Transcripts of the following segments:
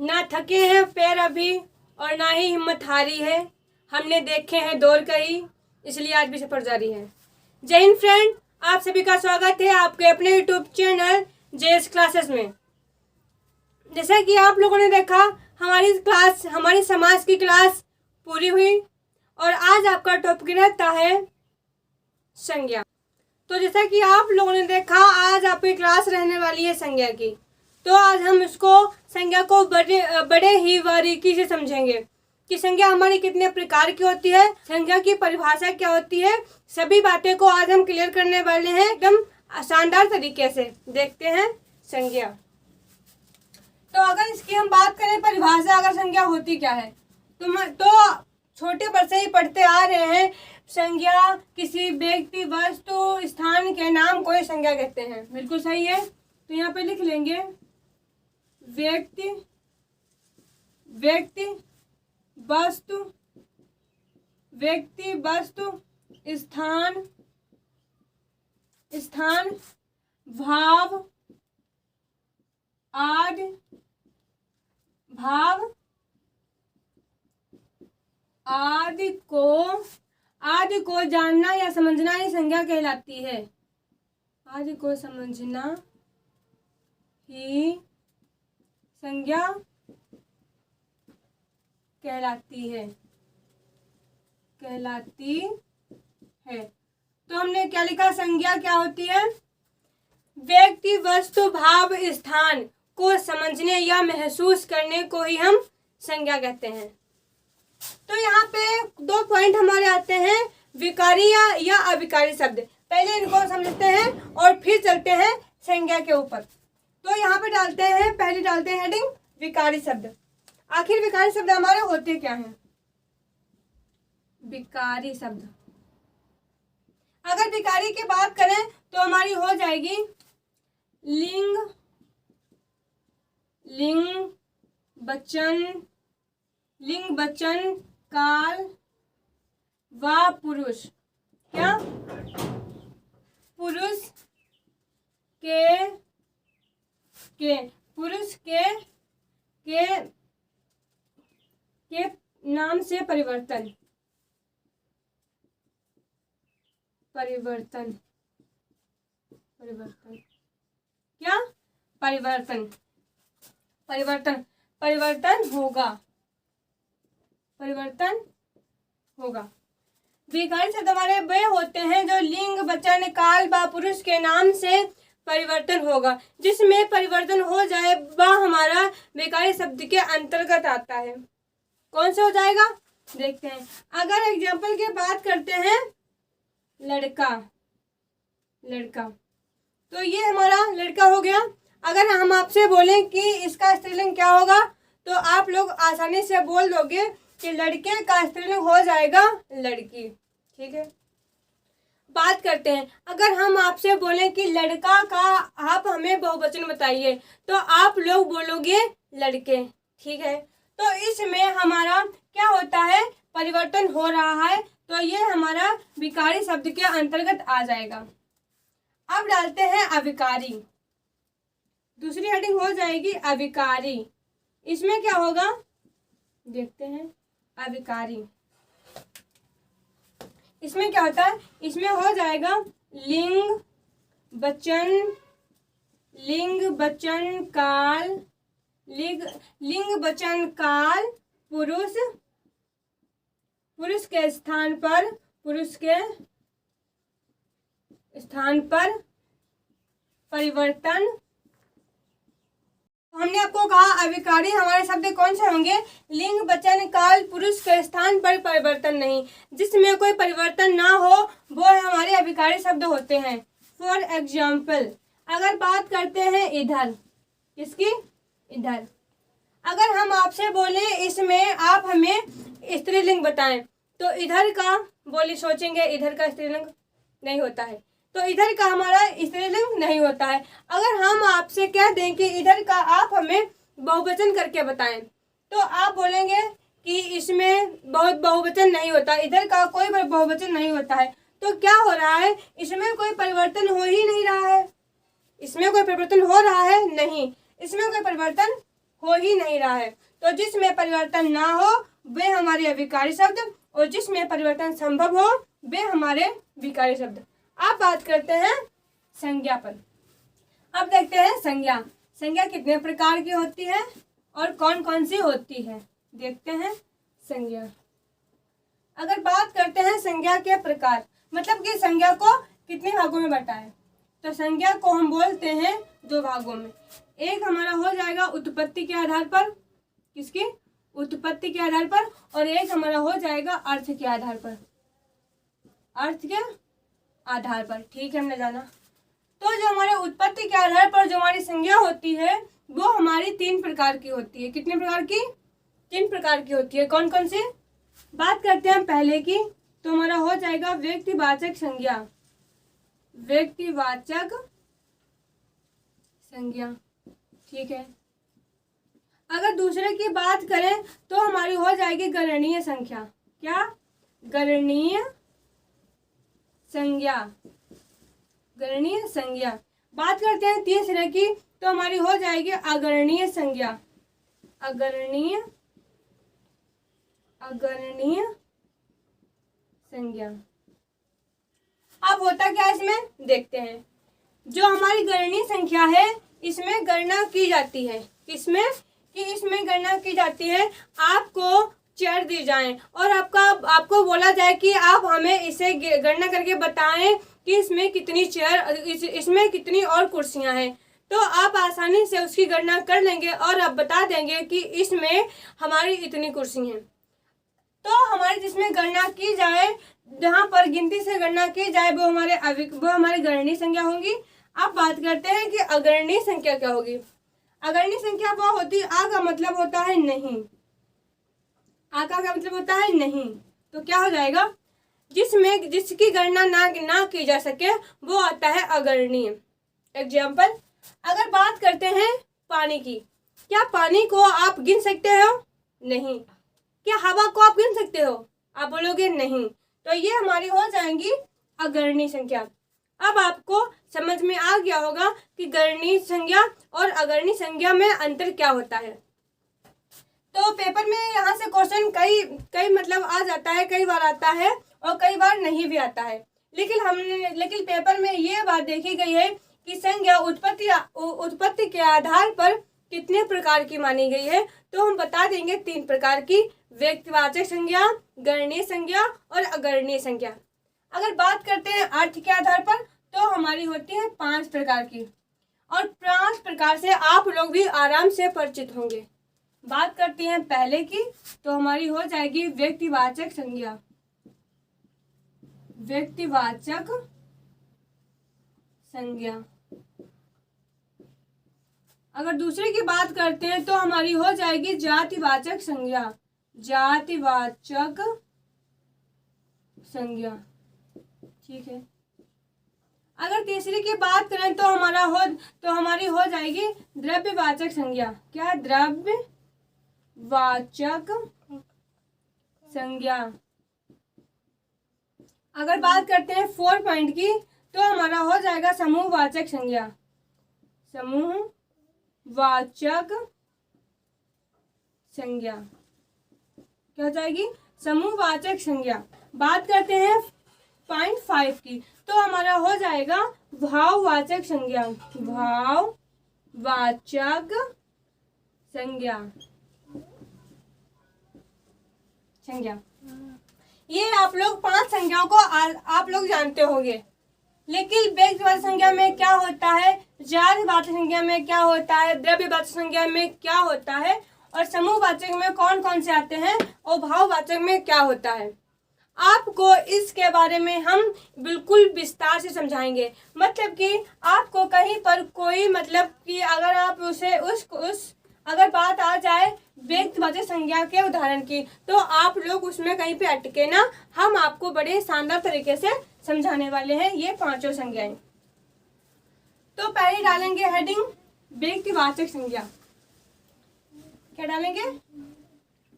ना थके हैं पैर अभी और ना ही हिम्मत हारी है, हमने देखे हैं दौर कई, इसलिए आज भी सफर जारी है। जय हिंद फ्रेंड, आप सभी का स्वागत है आपके अपने यूट्यूब चैनल जेएस क्लासेस में। जैसा कि आप लोगों ने देखा, हमारी समाज की क्लास पूरी हुई और आज आपका टॉपिक रहता है संज्ञा। तो जैसा कि आप लोगों ने देखा, आज आपकी क्लास रहने वाली है संज्ञा की। तो आज हम इसको संज्ञा को बड़े ही बारीकी से समझेंगे कि संज्ञा हमारी कितने प्रकार की होती है, संज्ञा की परिभाषा क्या होती है। सभी बातें को आज हम क्लियर करने वाले हैं एकदम शानदार तरीके से। देखते हैं संज्ञा। तो अगर इसकी हम बात करें परिभाषा, अगर संज्ञा होती क्या है, तो छोटे पर से ही पढ़ते आ रहे हैं। संज्ञा किसी व्यक्ति, वस्तु, स्थान के नाम को ही संज्ञा कहते हैं। बिल्कुल सही है। तो यहाँ पे लिख लेंगे व्यक्ति, वस्तु, स्थान, भाव आदि को जानना या समझना ही संज्ञा कहलाती है। आदि को समझना ही संज्ञा कहलाती है। तो हमने क्या लिखा, संज्ञा क्या होती है? व्यक्ति, वस्तु, भाव, स्थान को समझने या महसूस करने को ही हम संज्ञा कहते हैं। तो यहाँ पे दो पॉइंट हमारे आते हैं, विकारी या अविकारी शब्द। पहले इनको समझते हैं और फिर चलते हैं संज्ञा के ऊपर। तो यहाँ पे पहले डालते हैं हेडिंग विकारी शब्द। आखिर विकारी शब्द हमारे होते क्या हैं? विकारी शब्द, अगर विकारी की बात करें तो हमारी हो जाएगी लिंग, वचन, काल व पुरुष। क्या? पुरुष के नाम से परिवर्तन। क्या? परिवर्तन होगा। विकारी शब्द हमारे वे होते हैं जो लिंग, वचन, काल व पुरुष के नाम से परिवर्तन होगा। जिसमें परिवर्तन हो जाए वह हमारा विकारी शब्द के अंतर्गत आता है। कौन सा हो जाएगा, देखते हैं। अगर एग्जाम्पल की बात करते हैं, लड़का, तो ये हमारा लड़का हो गया। अगर हम आपसे बोलें कि इसका स्त्रीलिंग क्या होगा, तो आप लोग आसानी से बोल दोगे कि लड़के का स्त्रीलिंग हो जाएगा लड़की। ठीक है। बात करते हैं, अगर हम आपसे बोलें कि लड़का का आप हमें बहुवचन बताइए, तो आप लोग बोलोगे लड़के। ठीक है। तो इसमें हमारा क्या होता है, परिवर्तन हो रहा है, तो ये हमारा विकारी शब्द के अंतर्गत आ जाएगा। अब डालते हैं अविकारी। दूसरी हेडिंग हो जाएगी अविकारी। इसमें क्या होगा, देखते हैं। अविकारी, इसमें क्या होता है, इसमें हो जाएगा लिंग, वचन, काल, पुरुष के स्थान पर परिवर्तन। हमने आपको कहा अविकारी हमारे शब्द कौन से होंगे, लिंग, वचन, काल, पुरुष के स्थान पर परिवर्तन नहीं, जिसमें कोई परिवर्तन ना हो वो हमारे अविकारी शब्द होते हैं। फॉर एग्जाम्पल, अगर बात करते हैं इधर, किसकी? इधर। अगर हम आपसे बोले इसमें आप हमें स्त्रीलिंग बताएं, तो इधर का बोली सोचेंगे, इधर का स्त्रीलिंग नहीं होता है, तो इधर का हमारा स्त्रीलिंग नहीं होता है। अगर हम आपसे कह दें कि इधर का आप हमें बहुवचन करके बताएं, तो आप बोलेंगे कि इसमें बहुवचन नहीं होता, इधर का कोई बहुवचन नहीं होता है। तो क्या हो रहा है, इसमें कोई परिवर्तन हो ही नहीं रहा है। इसमें कोई परिवर्तन हो रहा है? नहीं, इसमें कोई परिवर्तन हो ही नहीं रहा है। तो जिसमें परिवर्तन ना हो वे हमारे अविकारी शब्द, और जिसमें परिवर्तन संभव हो वे हमारे विकारी शब्द। अब बात करते हैं संज्ञा पर। अब देखते हैं संज्ञा। संज्ञा कितने प्रकार की होती है और कौन कौन सी होती है, देखते हैं संज्ञा। अगर बात करते हैं संज्ञा के प्रकार, मतलब कि संज्ञा को कितने भागों में बांटा है, तो संज्ञा को हम बोलते हैं दो भागों में। एक हमारा हो जाएगा उत्पत्ति के आधार पर, किसकी, उत्पत्ति के आधार पर, और एक हमारा हो जाएगा अर्थ के आधार पर, अर्थ के आधार पर। ठीक है, हमने जाना। तो जो हमारे उत्पत्ति के आधार पर जो हमारी संज्ञा होती है वो हमारी 3 प्रकार की होती है। कितने प्रकार की, 3 प्रकार की होती है। कौन कौन सी, बात करते हैं पहले की, तो हमारा हो जाएगा व्यक्तिवाचक संज्ञा, व्यक्तिवाचक संज्ञा। ठीक है। अगर दूसरे की बात करें तो हमारी हो जाएगी गणनीय संख्या। क्या, गणनीय संज्ञा, गणनीय संज्ञा। बात करते हैं तीसरे की, तो हमारी हो जाएगी अगणनीय संज्ञा, अगणनीय, अगणनीय संज्ञा। अब होता क्या इसमें, देखते हैं। जो हमारी गणनीय संख्या है इसमें गणना की जाती है, किसमें, कि इसमें गणना की जाती है। आपको चेयर दी जाए और आपको बोला जाए कि आप हमें इसे गणना करके बताएं कि इसमें कितनी चेयर, इसमें कितनी और कुर्सियां हैं, तो आप आसानी से उसकी गणना कर लेंगे और आप बता देंगे कि इसमें हमारी इतनी कुर्सी हैं। तो हमारी जिसमें गणना की जाए, जहाँ पर गिनती से गणना की जाए वो हमारी गणनीय संख्या होगी। अब बात करते हैं कि अगणनीय संख्या क्या होगी। अगणनीय संख्या वो होती, आ का मतलब होता है नहीं, आ का क्या मतलब होता है नहीं, तो क्या हो जाएगा, जिसकी गणना ना की जा सके वो आता है अगणनीय। एग्जाम्पल, अगर बात करते हैं पानी की, क्या पानी को आप गिन सकते हो, नहीं। क्या हवा को आप गिन सकते हो, आप बोलोगे नहीं। तो ये हमारी हो जाएंगी अगणनीय संख्या। अब आपको समझ में आ गया होगा कि गणनीय संज्ञा और अगणनीय संज्ञा में अंतर क्या होता है। तो पेपर में यहाँ से क्वेश्चन कई मतलब आ जाता है, कई बार आता है और कई बार नहीं भी आता है। लेकिन पेपर में ये बात देखी गई है कि संज्ञा उत्पत्ति के आधार पर कितने प्रकार की मानी गई है। तो हम बता देंगे 3 प्रकार की, व्यक्तिवाचक संज्ञा, गणनीय संज्ञा और अगणनीय संज्ञा। अगर बात करते हैं अर्थ के आधार पर तो हमारी होती है 5 प्रकार की, और 5 प्रकार से आप लोग भी आराम से परिचित होंगे। बात करते हैं पहले की, तो हमारी हो जाएगी व्यक्तिवाचक संज्ञा, व्यक्तिवाचक संज्ञा। अगर दूसरे की बात करते हैं तो हमारी हो जाएगी जातिवाचक संज्ञा, जातिवाचक संज्ञा। ठीक है। अगर तीसरी की बात करें तो हमारी हो जाएगी द्रव्यवाचक संज्ञा। क्या, द्रव्यवाचक संज्ञा। अगर बात करते हैं 4 पॉइंट की तो हमारा हो जाएगा समूहवाचक संज्ञा, समूहवाचक संज्ञा। क्या हो जाएगी, समूहवाचक संज्ञा। बात करते हैं पॉइंट 5 की तो हमारा हो जाएगा भाववाचक संज्ञा, भाववाचक संज्ञा। ये आप लोग 5 संज्ञाओं को आप लोग जानते होंगे। लेकिन व्यक्तिवाचक संज्ञा में क्या होता है, जातिवाचक संज्ञा में क्या होता है, द्रव्यवाचक संज्ञा में क्या होता है, और समूहवाचक में कौन कौन से आते हैं, और भाववाचक में क्या होता है, आपको इसके बारे में हम बिल्कुल विस्तार से समझाएंगे। मतलब कि आपको कहीं पर कोई मतलब कि अगर आप उसे अगर बात आ जाए व्यक्तिवाचक संज्ञा के उदाहरण की तो आप लोग उसमें कहीं पे अटके ना, हम आपको बड़े शानदार तरीके से समझाने वाले हैं ये 5 संज्ञाएं। तो पहले डालेंगे हेडिंग व्यक्तिवाचक संज्ञा। क्या डालेंगे,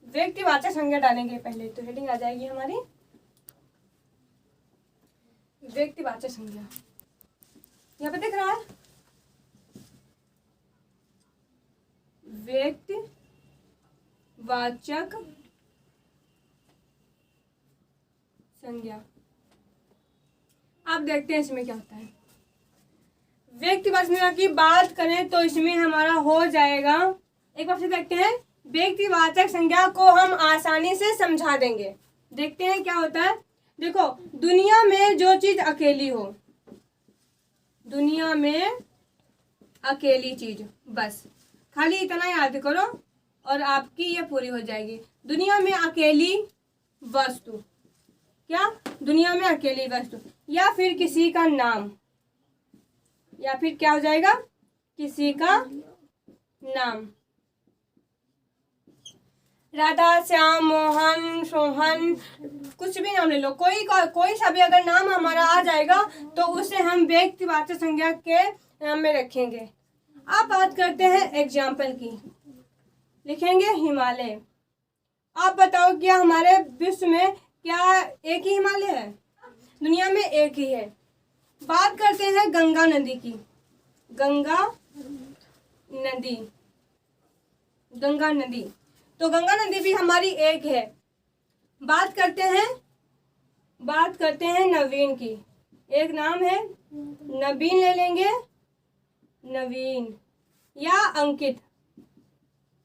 व्यक्तिवाचक संज्ञा डालेंगे पहले, तो हेडिंग आ जाएगी हमारी व्यक्तिवाचक संज्ञा। यहाँ पे दिख रहा है व्यक्तिवाचक वाचक संज्ञा। आप देखते हैं इसमें क्या होता है। व्यक्तिवाचक संज्ञा की बात करें तो इसमें हमारा हो जाएगा, एक बार से देखते हैं। व्यक्तिवाचक संज्ञा को हम आसानी से समझा देंगे। देखते हैं क्या होता है। देखो, दुनिया में जो चीज अकेली हो, दुनिया में अकेली चीज, बस खाली इतना याद करो और आपकी ये पूरी हो जाएगी। दुनिया में अकेली वस्तु, क्या? दुनिया में अकेली वस्तु, या फिर किसी का नाम, या फिर क्या हो जाएगा? किसी का नाम। राधा, श्याम, मोहन, सोहन, कुछ भी नाम ले लो, कोई सा भी अगर नाम हमारा आ जाएगा तो उसे हम व्यक्तिवाचक संज्ञा के नाम में रखेंगे। अब बात करते हैं एग्जाम्पल की। लिखेंगे हिमालय। आप बताओ, क्या हमारे विश्व में क्या एक ही हिमालय है? दुनिया में एक ही है। बात करते हैं गंगा नदी की। गंगा नदी, गंगा नदी, तो गंगा नदी भी हमारी एक है। बात करते हैं नवीन की। एक नाम है नवीन, ले लेंगे नवीन, या अंकित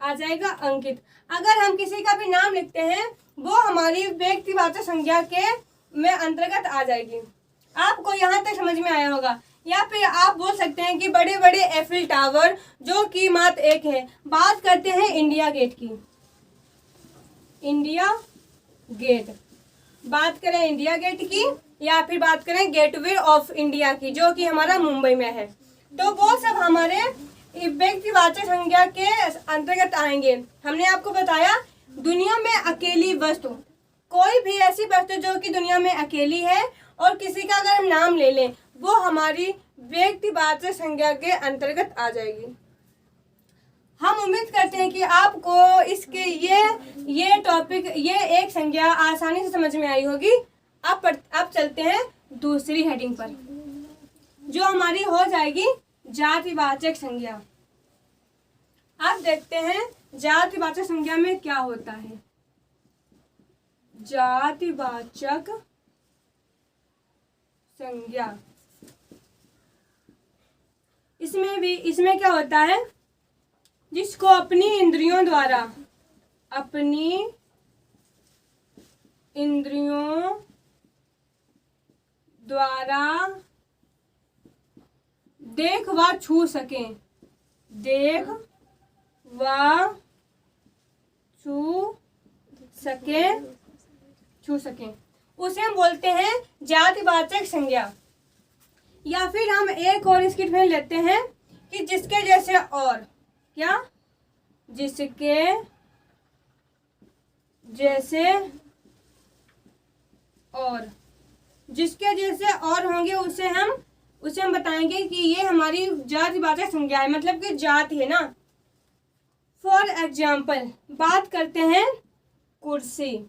आ जाएगा, अंकित। अगर हम किसी का भी नाम लिखते हैं वो हमारी व्यक्तिवाचक संज्ञा के में अंतर्गत आ जाएगी। आपको यहाँ तक समझ में आया होगा। या फिर आप बोल सकते हैं कि बड़े बड़े एफिल टावर जो कि मात्र एक है। बात करते हैं इंडिया गेट की। इंडिया गेट, बात करें इंडिया गेट की, या फिर बात करें गेटवे ऑफ इंडिया की, जो कि हमारा मुंबई में है, तो वो सब हमारे व्यक्तिवाचक संज्ञा के अंतर्गत आएंगे। हमने आपको बताया दुनिया में अकेली वस्तु, कोई भी ऐसी वस्तु जो कि दुनिया में अकेली है और किसी का अगर हम नाम ले लें वो हमारी व्यक्तिवाचक संज्ञा के अंतर्गत आ जाएगी। हम उम्मीद करते हैं कि आपको इसके ये टॉपिक, ये एक संज्ञा आसानी से समझ में आई होगी। अब चलते हैं दूसरी हेडिंग पर, जो हमारी हो जाएगी जातिवाचक संज्ञा। आप देखते हैं जातिवाचक संज्ञा में क्या होता है। जातिवाचक संज्ञा, इसमें क्या होता है? जिसको अपनी इंद्रियों द्वारा देख व छू सकें, छू सकें, उसे हम बोलते हैं जातिवाचक संज्ञा। या फिर हम एक और इसकी डिफिनेशन लेते हैं कि जिसके जैसे और, क्या? जिसके जैसे और, जिसके जैसे और होंगे उसे हम बताएंगे कि ये हमारी जातिवाचक संज्ञा है, मतलब कि जाति है ना। फॉर एग्जाम्पल बात करते हैं कुर्सी।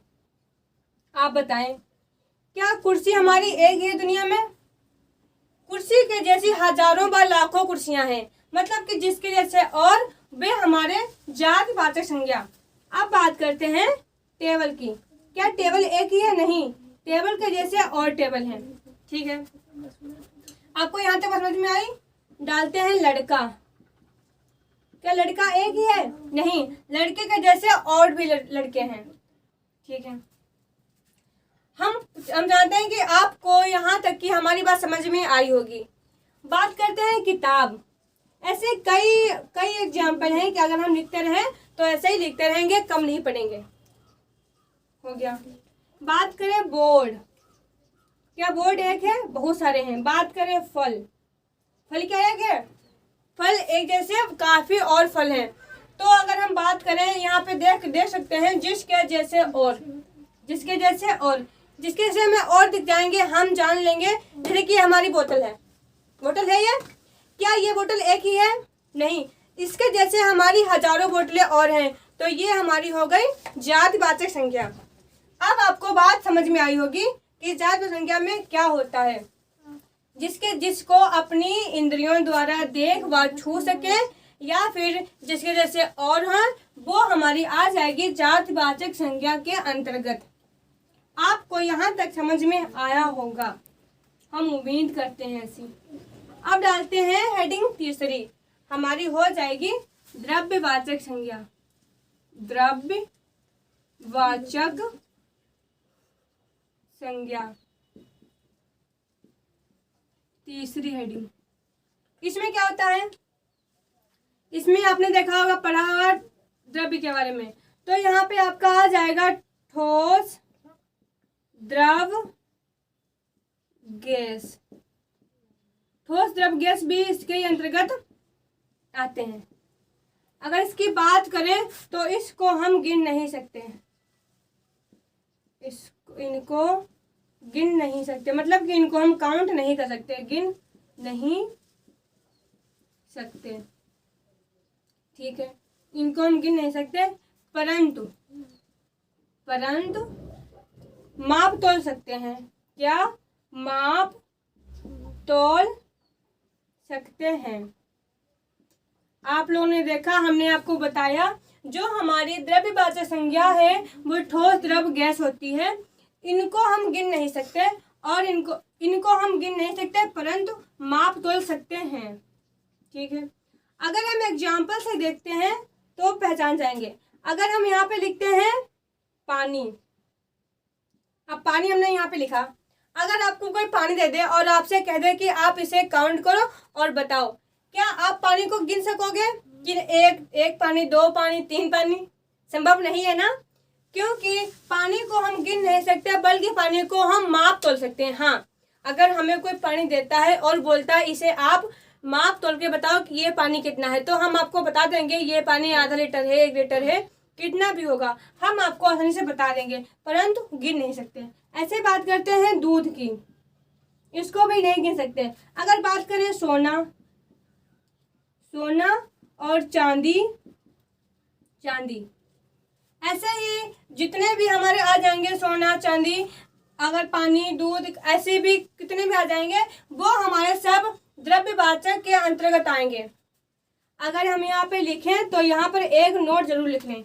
आप बताएं, क्या कुर्सी हमारी एक ही है दुनिया में? कुर्सी के जैसी हजारों बार लाखों कुर्सियां हैं, मतलब कि जिसके जैसे और वे हमारे जातिवाचक संज्ञा। अब बात करते हैं टेबल की। क्या टेबल एक ही है? नहीं, टेबल के जैसे और टेबल हैं। ठीक है, आपको यहाँ तक समझ में आई? डालते हैं लड़का। क्या लड़का एक ही है? नहीं, लड़के के जैसे और भी लड़के हैं। ठीक है, हम जानते हैं कि आपको यहाँ तक की हमारी बात समझ में आई होगी। बात करते हैं किताब। ऐसे कई एग्जाम्पल हैं कि अगर हम लिखते रहें तो ऐसे ही लिखते रहेंगे, कम नहीं पड़ेंगे। हो गया। बात करें बोर्ड। क्या बोर्ड एक है? बहुत सारे हैं। बात करें फल। फल क्या एक है? फल एक जैसे काफी और फल हैं। तो अगर हम बात करें, यहाँ पे देख सकते हैं जिसके जैसे और, जिसके जैसे और, जिसके जैसे हमें और दिख जाएंगे हम जान लेंगे। जैसे कि हमारी बोतल है, बोतल है ये, क्या ये बोतल एक ही है? नहीं, इसके जैसे हमारी हजारों बोतलें और हैं, तो ये हमारी हो गई जातिवाचक संज्ञा। अब आपको बात समझ में आई होगी कि जातिवाचक संज्ञा में क्या होता है। जिसको अपनी इंद्रियों द्वारा देख व छू सके, या फिर जिसके जैसे और हैं वो हमारी आ जाएगी जातिवाचक संज्ञा के अंतर्गत। आपको यहाँ तक समझ में आया होगा, हम उम्मीद करते हैं ऐसी। अब डालते हैं हेडिंग तीसरी, हमारी हो जाएगी द्रव्यवाचक संज्ञा। द्रव्यवाचक संज्ञा तीसरी हेडिंग। इसमें क्या होता है, इसमें आपने देखा होगा, पढ़ा होगा द्रव्य के बारे में। तो यहाँ पे आपका आ जाएगा ठोस, द्रव, गैस। ठोस, द्रव, गैस भी इसके अंतर्गत आते हैं। अगर इसकी बात करें तो इसको हम गिन नहीं सकते हैं, इनको गिन नहीं सकते, मतलब कि इनको हम काउंट नहीं कर सकते, गिन नहीं सकते, ठीक है, इनको हम गिन नहीं सकते। परंतु माप तोल सकते हैं। क्या माप तोल सकते हैं? आप लोगों ने देखा, हमने आपको बताया, जो हमारी द्रव्यवाचक संज्ञा है वो ठोस, द्रव, गैस होती है। इनको हम गिन नहीं सकते और इनको हम गिन नहीं सकते, परंतु माप तोल सकते हैं, ठीक है। अगर हम एग्जाम्पल से देखते हैं तो पहचान जाएंगे। अगर हम यहाँ पे लिखते हैं पानी, अब पानी हमने यहाँ पे लिखा, अगर आपको कोई पानी दे दे और आपसे कह दे कि आप इसे काउंट करो और बताओ, क्या आप पानी को गिन सकोगे कि एक पानी, 2 पानी, 3 पानी? संभव नहीं है ना, क्योंकि पानी को हम गिन नहीं सकते, बल्कि पानी को हम माप तोल सकते हैं। हाँ, अगर हमें कोई पानी देता है और बोलता है इसे आप माप तोल के बताओ कि ये पानी कितना है, तो हम आपको बता देंगे ये पानी आधा लीटर है, 1 लीटर है, कितना भी होगा हम आपको आसानी से बता देंगे, परंतु गिन नहीं सकते। ऐसे बात करते हैं दूध की, इसको भी नहीं गिन सकते। अगर बात करें सोना और चांदी, ऐसे ही जितने भी हमारे आ जाएंगे, सोना, चांदी, अगर पानी, दूध, ऐसे भी कितने भी आ जाएंगे, वो हमारे सब द्रव्यवाचक के अंतर्गत आएंगे। अगर हम यहाँ पे लिखें तो यहाँ पर एक नोट जरूर लिख लें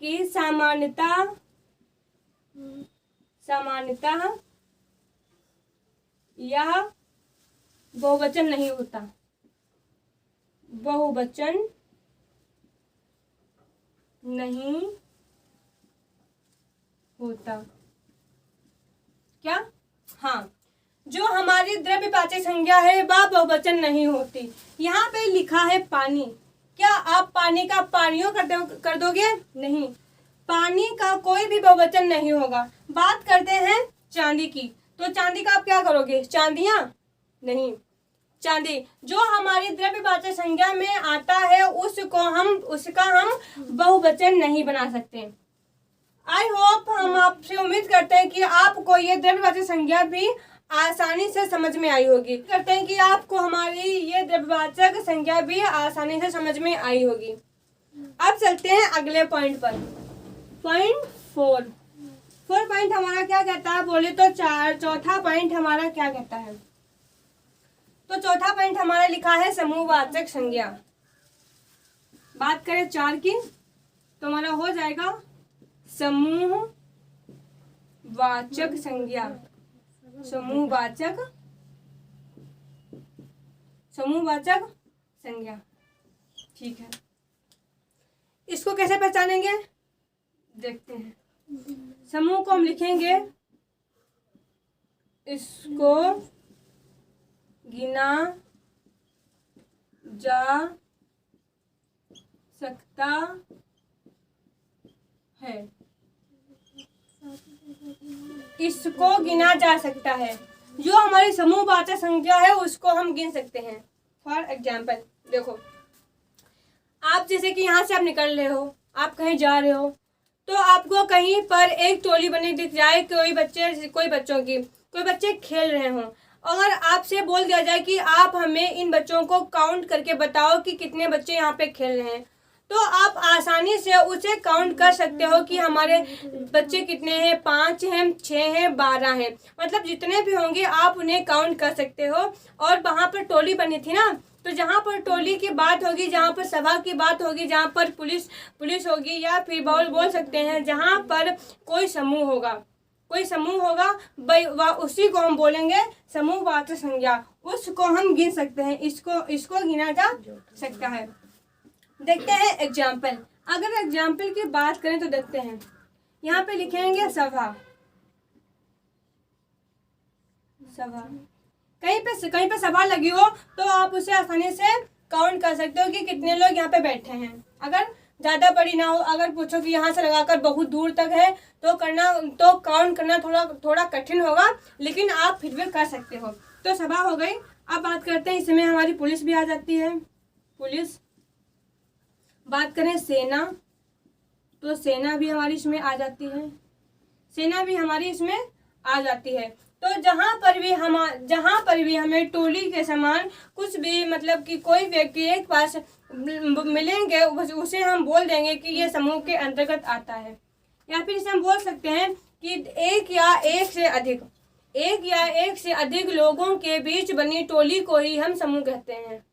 कि सामान्यतः यह बहुवचन नहीं होता, बहुवचन नहीं होता। क्या? हाँ, जो हमारी द्रव्यवाचक संज्ञा है वह बहुवचन नहीं होती। यहाँ पे लिखा है पानी, क्या आप पानी का पानियों कर दोगे? नहीं, पानी का कोई भी बहुवचन नहीं होगा। बात करते हैं चांदी की, तो चांदी का आप क्या करोगे? चांदियाँ? नहीं, चांदी जो हमारी द्रव्यवाचक संज्ञा में आता है उसका हम बहुवचन नहीं बना सकते। आई होप, हम आपसे उम्मीद करते हैं कि आपको ये द्रव्यवाचक संज्ञा भी आसानी से समझ में आई होगी। करते हैं कि आपको हमारी ये द्रव्यवाचक संज्ञा भी आसानी से समझ में आई होगी। अब चलते हैं अगले पॉइंट पर। पॉइंट 4 पॉइंट हमारा क्या कहता है बोले तो चौथा पॉइंट हमारा क्या कहता है? तो चौथा पॉइंट हमारा लिखा है समूहवाचक संज्ञा। बात करें 4 की तो हमारा हो जाएगा समूहवाचक संज्ञा। समूहवाचक संज्ञा, ठीक है। इसको कैसे पहचानेंगे देखते हैं। समूह को हम लिखेंगे, इसको गिना जा सकता है, इसको गिना जा सकता है। जो हमारी समूहवाचक संज्ञा है उसको हम गिन सकते हैं। फॉर एग्जाम्पल देखो, आप जैसे कि यहाँ से आप निकल रहे हो, आप कहीं जा रहे हो, तो आपको कहीं पर एक टोली बनी दिख जाए, कोई बच्चे खेल रहे हों, अगर आपसे बोल दिया जाए कि आप हमें इन बच्चों को काउंट करके बताओ कि कितने बच्चे यहाँ पे खेल रहे हैं, तो आप आसानी से उसे काउंट कर सकते हो कि हमारे बच्चे कितने हैं, 5 हैं, 6 हैं, 12 हैं, मतलब जितने भी होंगे आप उन्हें काउंट कर सकते हो। और वहाँ पर टोली बनी थी ना, तो जहाँ पर टोली की बात होगी, जहाँ पर सभा की बात होगी, जहाँ पर पुलिस होगी, या फिर बोल सकते हैं जहाँ पर कोई समूह होगा, उसी को हम बोलेंगे समूहवाचक संज्ञा। उसको हम गिन सकते हैं, इसको गिना जा सकता है। देखते हैं एग्जाम्पल। अगर एग्जाम्पल की बात करें तो देखते हैं, यहाँ पे लिखेंगे सभा। कहीं पे सभा लगी हो तो आप उसे आसानी से काउंट कर सकते हो कि कितने लोग यहाँ पे बैठे हैं। अगर ज़्यादा बड़ी ना हो, अगर पूछो कि यहाँ से लगाकर बहुत दूर तक है तो काउंट करना थोड़ा कठिन होगा, लेकिन आप फिर भी कर सकते हो। तो सभा हो गई। अब बात करते हैं, इसमें हमारी पुलिस भी आ जाती है। पुलिस, बात करें सेना, तो सेना भी हमारी इसमें आ जाती है। तो जहाँ पर भी हमें टोली के समान कुछ भी, मतलब कि कोई व्यक्ति एक पास मिलेंगे, उसे हम बोल देंगे कि ये समूह के अंतर्गत आता है। या फिर इसे हम बोल सकते हैं कि एक या एक से अधिक लोगों के बीच बनी टोली को ही हम समूह कहते हैं।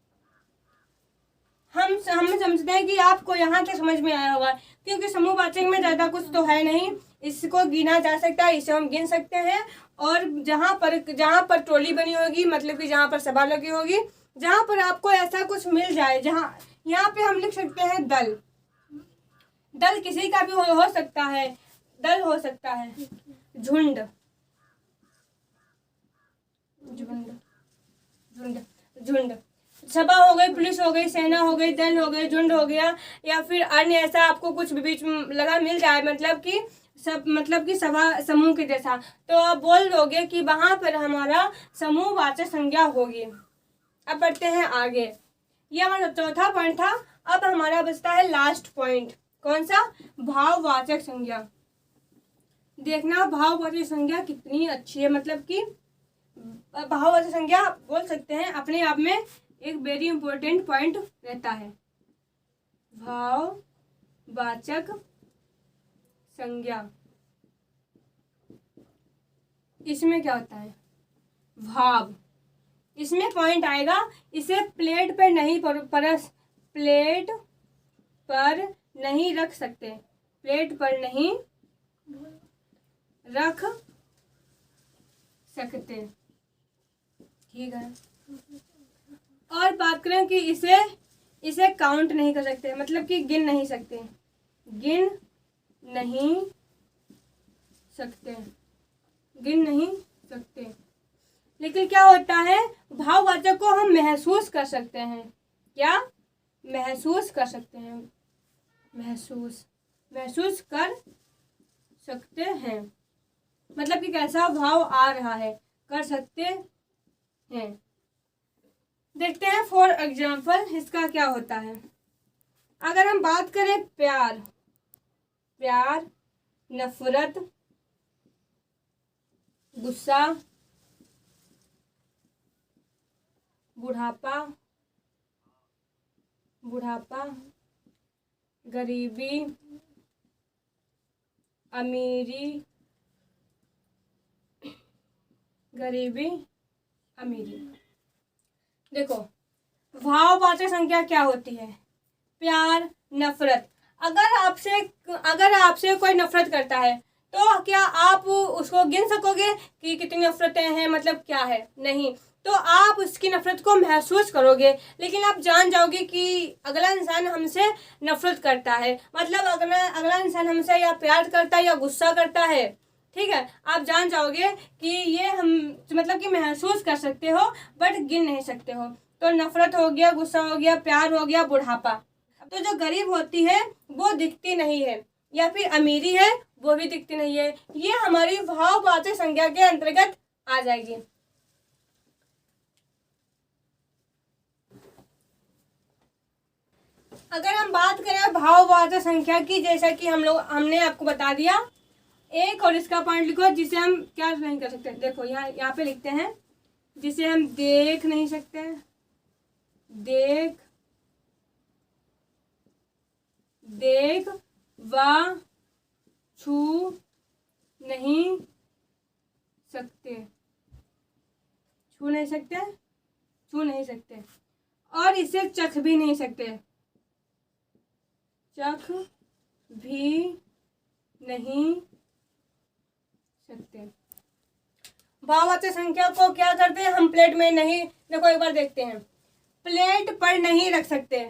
हम समझते हैं कि आपको यहाँ तक समझ में आया होगा, क्योंकि समूहवाचक में ज़्यादा कुछ तो है नहीं, इसको गिना जा सकता है, इसे हम गिन सकते हैं। और जहाँ पर टोली बनी होगी, मतलब कि जहाँ पर सभा लगी होगी, जहाँ पर आपको ऐसा कुछ मिल जाए, जहाँ यहाँ पे हम लिख सकते हैं दल किसी का भी हो सकता है, दल हो सकता है, झुंड, सभा हो गई, पुलिस हो गई, सेना हो गई, दल हो गई, झुंड हो गया, या फिर अन्य ऐसा आपको कुछ भी बीच में लगा मिल जाए, मतलब कि सभा समूह के जैसा, तो आप बोल दोगे कि वहां पर हमारा समूहवाचक संज्ञा होगी। अब बढ़ते हैं आगे। ये हमारा चौथा पॉइंट था। अब हमारा बचता है लास्ट पॉइंट, कौन सा? भाववाचक संज्ञा। देखना भाववाचक संज्ञा कितनी अच्छी है, मतलब कि भाववाचक संज्ञा बोल सकते हैं अपने आप में एक वेरी इंपॉर्टेंट पॉइंट रहता है। भाववाचक संज्ञा, इसमें क्या होता है? भाव, इसमें पॉइंट आएगा। इसे प्लेट पर नहीं रख सकते, प्लेट पर नहीं रख सकते, ठीक है। और बात करें कि इसे काउंट नहीं कर सकते, मतलब कि गिन नहीं सकते। लेकिन क्या होता है, भाववाचक को हम महसूस कर सकते हैं। क्या महसूस कर सकते हैं? महसूस कर सकते हैं, मतलब कि कैसा भाव आ रहा है, कर सकते हैं। देखते हैं फॉर एग्जाम्पल इसका क्या होता है। अगर हम बात करें प्यार, नफरत, गुस्सा, बुढ़ापा, गरीबी, अमीरी, देखो भाववाचक संज्ञा क्या होती है? प्यार, नफरत। अगर आपसे कोई नफरत करता है तो क्या आप उसको गिन सकोगे कि कितनी नफरतें हैं, मतलब क्या है? नहीं। तो आप उसकी नफरत को महसूस करोगे, लेकिन आप जान जाओगे कि अगला इंसान हमसे नफरत करता है, मतलब अगला इंसान हमसे या प्यार करता है या गुस्सा करता है, ठीक है। आप जान जाओगे कि ये हम, मतलब कि महसूस कर सकते हो बट गिन नहीं सकते हो। तो नफरत हो गया, गुस्सा हो गया, प्यार हो गया, बुढ़ापा। तो जो गरीब होती है वो दिखती नहीं है, या फिर अमीरी है वो भी दिखती नहीं है, ये हमारी भाववाचक संज्ञा के अंतर्गत आ जाएगी। अगर हम बात करें भाववाचक संख्या की, जैसा कि हमने आपको बता दिया, एक और इसका पॉइंट लिखो जिसे हम क्या नहीं कर सकते। देखो यहाँ पे लिखते हैं जिसे हम देख नहीं सकते, देख व छू नहीं सकते, और इसे चख भी नहीं सकते। चख भी नहीं सकते। भाववाचक संख्या को क्या करते हैं हम प्लेट में नहीं, देखो एक बार देखते हैं, प्लेट पर नहीं रख सकते,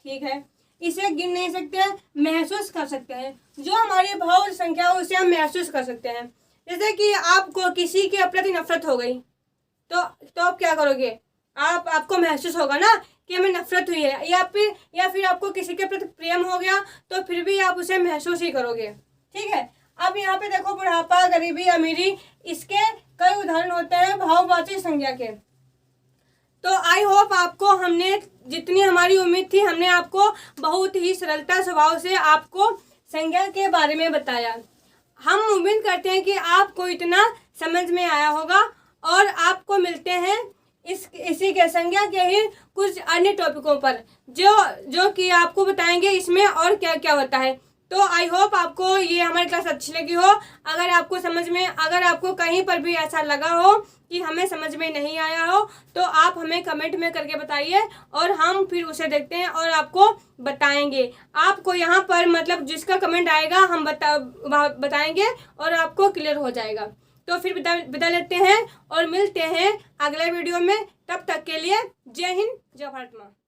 ठीक है, इसे गिन नहीं सकते, महसूस कर सकते हैं। जो हमारी भाववाचक संख्या है उसे हम महसूस कर सकते हैं। जैसे कि आपको किसी के प्रति नफरत हो गई तो आप क्या करोगे, आपको महसूस होगा ना कि हमें नफरत हुई है, या फिर आपको किसी के प्रति प्रेम हो गया तो फिर भी आप उसे महसूस ही करोगे, ठीक है। अब यहाँ पे देखो, बुढ़ापा, गरीबी, अमीरी, इसके कई उदाहरण होते हैं भाववाचक संज्ञा के। तो आई होप आपको हमने, जितनी हमारी उम्मीद थी, हमने आपको बहुत ही सरलता स्वभाव से आपको संज्ञा के बारे में बताया। हम उम्मीद करते हैं कि आपको इतना समझ में आया होगा और आपको मिलते हैं इसी के संज्ञा के ही कुछ अन्य टॉपिकों पर जो कि आपको बताएंगे इसमें और क्या क्या होता है। तो आई होप आपको ये हमारी क्लास अच्छी लगी हो। अगर आपको समझ में, अगर आपको कहीं पर भी ऐसा लगा हो कि हमें समझ में नहीं आया हो तो आप हमें कमेंट में करके बताइए और हम फिर उसे देखते हैं और आपको बताएंगे। आपको यहाँ पर मतलब जिसका कमेंट आएगा हम बताएंगे और आपको क्लियर हो जाएगा। तो फिर विदा लेते हैं और मिलते हैं अगले वीडियो में। तब तक के लिए जय हिंद, जय भारत माँ।